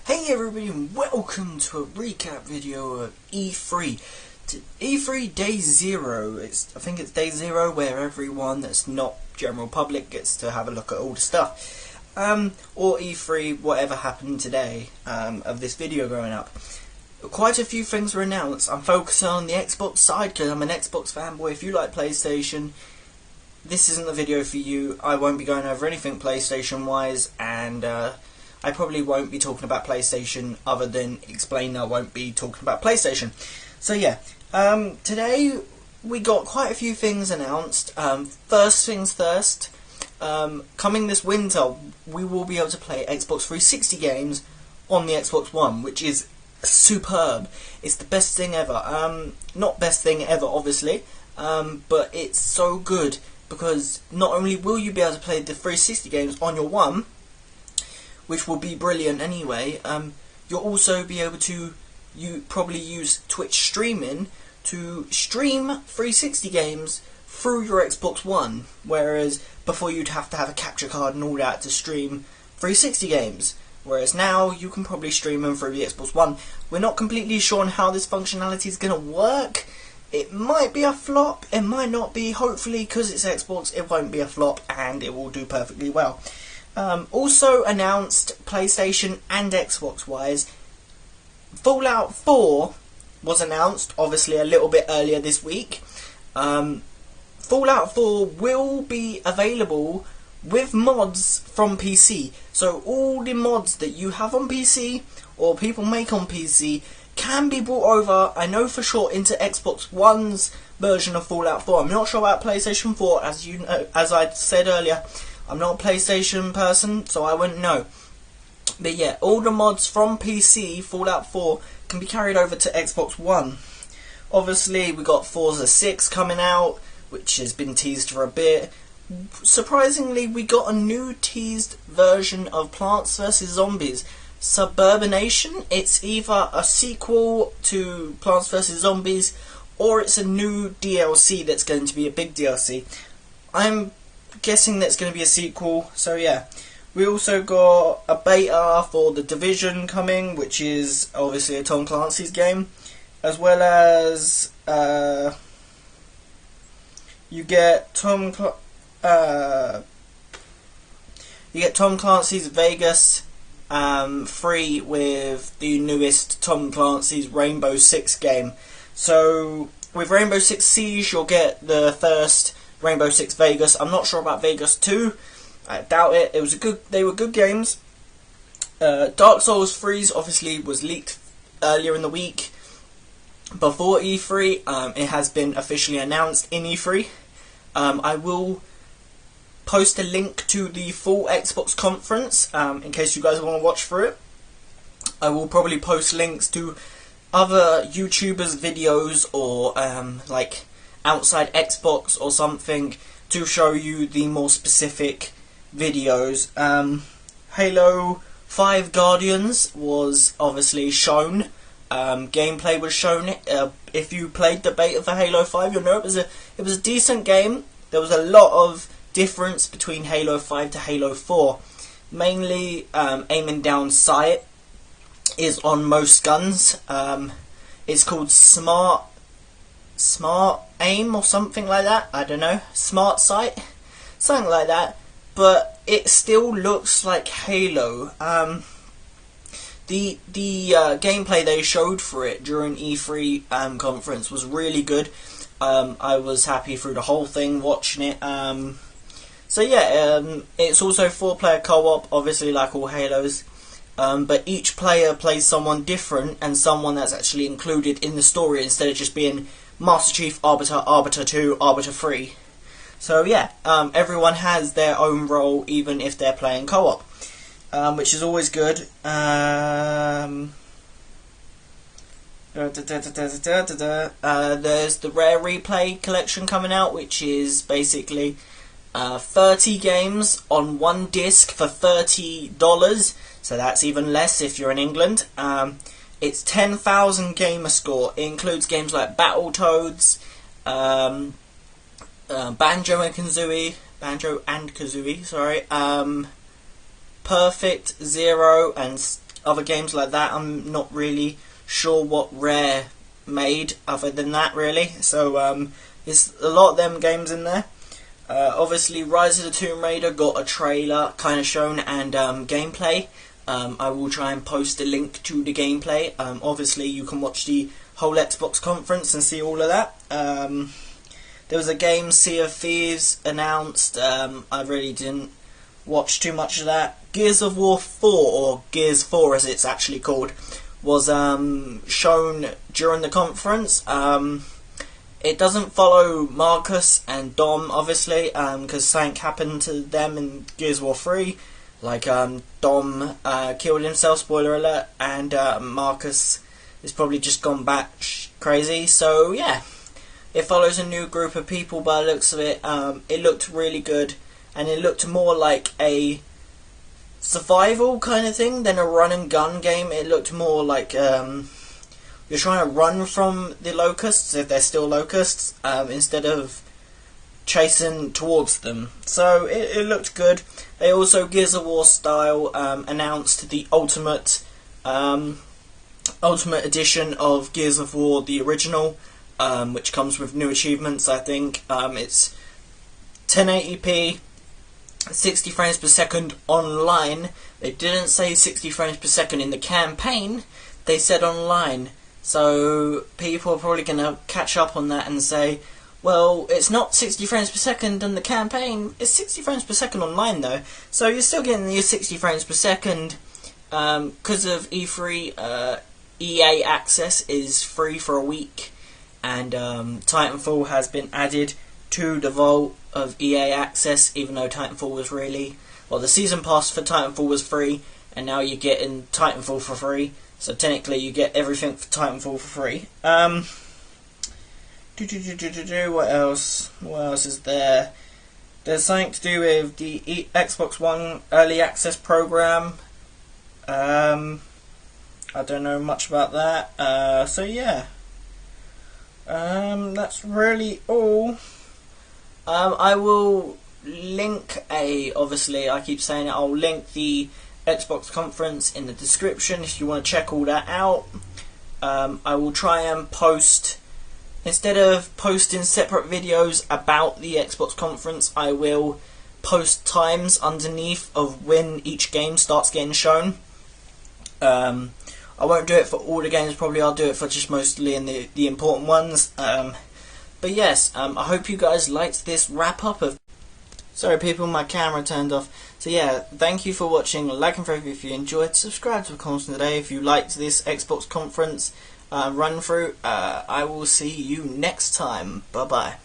Hey everybody and welcome to a recap video of E3. E3 Day 0. I think it's Day 0 where everyone that's not general public gets to have a look at all the stuff. Or E3, whatever happened today of this video going up. Quite a few things were announced. I'm focusing on the Xbox side because I'm an Xbox fanboy. If you like PlayStation, this isn't the video for you. I won't be going over anything PlayStation wise, and I probably won't be talking about PlayStation other than explain I won't be talking about PlayStation. So yeah, today we got quite a few things announced. First things first, coming this winter we will be able to play Xbox 360 games on the Xbox One, which is superb. It's the best thing ever. Not best thing ever obviously, but it's so good because not only will you be able to play the 360 games on your One, which will be brilliant anyway, you'll also be able to probably use Twitch streaming to stream 360 games through your Xbox One, whereas before you'd have to have a capture card and all that to stream 360 games, whereas now you can probably stream them through the Xbox One. We're not completely sure on how this functionality is going to work. It might be a flop, it might not be. Hopefully, because it's Xbox, it won't be a flop and it will do perfectly well. Also announced, PlayStation and Xbox wise, Fallout 4 was announced, obviously a little bit earlier this week. Fallout 4 will be available with mods from PC. So all the mods that you have on PC or people make on PC can be brought over, I know for sure, into Xbox One's version of Fallout 4. I'm not sure about PlayStation 4, as you know, as I said earlier. I'm not a PlayStation person, so I wouldn't know. But yeah, all the mods from PC, Fallout 4, can be carried over to Xbox One. Obviously, we got Forza 6 coming out, which has been teased for a bit. Surprisingly, we got a new teased version of Plants vs. Zombies. Suburbanation. It's either a sequel to Plants vs. Zombies, or it's a new DLC that's going to be a big DLC. I'm guessing that's going to be a sequel, so yeah. We also got a beta for The Division coming, which is obviously a Tom Clancy's game, as well as you get Tom Clancy's Vegas free with the newest Tom Clancy's Rainbow Six game. So with Rainbow Six Siege, you'll get the first Rainbow Six Vegas. I'm not sure about Vegas 2. I doubt it. They were good games. Dark Souls 3's obviously was leaked earlier in the week before E3. It has been officially announced in E3. I will post a link to the full Xbox conference in case you guys want to watch through it. I will probably post links to other YouTubers' videos or like outside Xbox or something to show you the more specific videos. Halo 5 Guardians was obviously shown. Gameplay was shown. If you played the beta for Halo 5, you'll know it was a decent game. There was a lot of difference between Halo 5 to Halo 4. Mainly aiming down sight is on most guns. It's called Smart Aim or something like that. I don't know. Smart Sight, something like that. But it still looks like Halo. The gameplay they showed for it during E3 conference was really good. I was happy through the whole thing watching it. So yeah, it's also 4-player co-op, obviously like all Halos. But each player plays someone different and someone that's actually included in the story instead of just being Master Chief, Arbiter, Arbiter 2, Arbiter 3. So yeah, everyone has their own role even if they're playing co-op, which is always good. There's the Rare Replay collection coming out, which is basically 30 games on one disc for $30, so that's even less if you're in England. It's 10,000 gamer score. It includes games like Battletoads, Banjo and Kazooie, Perfect, Zero, and other games like that, I'm not really sure what Rare made other than that, really. So there's a lot of them games in there. Obviously, Rise of the Tomb Raider got a trailer kind of shown and gameplay. I will try and post a link to the gameplay. Obviously, you can watch the whole Xbox conference and see all of that. There was a game, Sea of Thieves, announced. I really didn't watch too much of that. Gears of War 4, or Gears 4 as it's actually called, was shown during the conference. It doesn't follow Marcus and Dom, obviously, because something happened to them in Gears of War 3. Like, Dom killed himself, spoiler alert, and Marcus has probably just gone back crazy. So, yeah, it follows a new group of people by the looks of it. It looked really good, and it looked more like a survival kind of thing than a run and gun game. It looked more like you're trying to run from the locusts, if they're still locusts, instead of chasing towards them. So it looked good. They also, Gears of War style, announced the ultimate edition of Gears of War, the original, which comes with new achievements. I think it's 1080p, 60 frames per second online. They didn't say 60 frames per second in the campaign, they said online. So people are probably going to catch up on that and say, well, it's not 60 frames per second in the campaign, it's 60 frames per second online though. So you're still getting your 60 frames per second. Because of E3, EA Access is free for a week, and Titanfall has been added to the vault of EA Access, even though Titanfall was really... Well, the season pass for Titanfall was free, and now you're getting Titanfall for free. So technically you get everything for Titanfall for free. What else? What else is there? There's something to do with the Xbox One Early Access program. I don't know much about that. So yeah. That's really all. I will link obviously I keep saying it, I'll link the Xbox conference in the description if you want to check all that out. I will try and post, instead of posting separate videos about the Xbox conference, I will post times underneath of when each game starts getting shown. I won't do it for all the games, probably I'll do it for just mostly in the important ones. But yes, I hope you guys liked this wrap up of... Sorry people, my camera turned off. So yeah, thank you for watching, like and favorite if you enjoyed, subscribe to the content today if you liked this Xbox conference run through. I will see you next time, bye bye.